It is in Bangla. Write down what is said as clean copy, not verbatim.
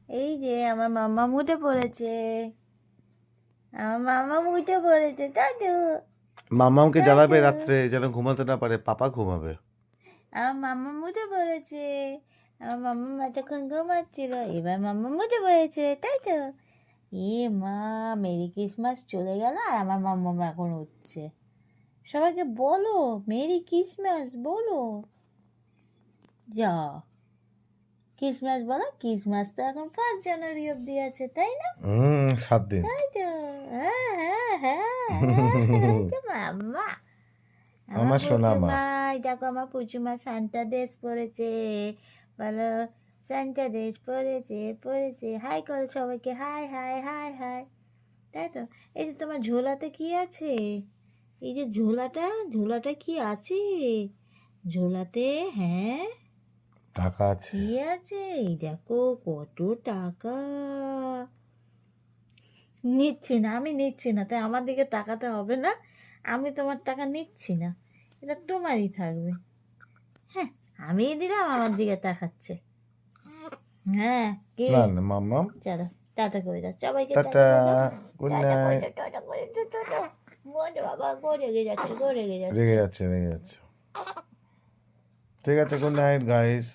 এই যে আমার মাম্মা উঠে পড়েছে, আমার মাম্মা উঠে পড়েছে দাদু। মামাকে জ্বালাবে রাত্রে যেন ঘুমাতে না পারে, পাপা ঘুমাবে। আমার মাম্মা উঠে পড়েছে, আমার মাম্মা এতক্ষণ ঘুমাচ্ছিল, এবার মাম্মা উঠে পড়েছে, তাই তো? এ মা, মেরি ক্রিসমাস চলে গেল আর আমার মাম্মা এখন উঠছে। সবাইকে বলো মেরি ক্রিসমাস বলো। যা ক্রিসমাস বলো, ক্রিসমাস তো এখন 5 জানুয়ারি অব্দি আছে, তাই না? 7 দিন। তাই তো, হ্যাঁ হ্যাঁ হ্যাঁ, এই তো মাম্মা। আমার সোনা মা। পুচুমা, দেখো আমার পুচুমা সান্টা ড্রেস পরেছে, বলো সান্টা ড্রেস পরেছে। হাই করো সবাইকে, হাই হাই হাই হাই। তাই তো। এই যে তোমার ঝোলাতে কি আছে? এই যে ঝোলাটা কি আছে ঝোলাতে? হ্যাঁ, টাকা আছে। কি আছে? এই দেখো কত টাকা। আমি নিচ্ছি না, তাই আমার দিকে তাকাতে হবে না। আমি তোমার টাকা নিচ্ছি না, এটা তোমারই থাকবে। হ্যাঁ, আমি দিলাম, আমার দিকে তাকাচ্ছে। হ্যাঁ, কি? না না মাম্মা, চলো টাটা করে দাও সবাইকে, টাটা টাটা, করে দাও, গুড টাটা করে নাইট। দাও, টাটা করে দাও, টাটা। বলো বাবা, গো রেগে যাচ্ছে, গো রেগে রেগে যাচ্ছে। যাচ্ছে, রেগে যাচ্ছে। ঠিক আছে, গুড নাইট গাইস।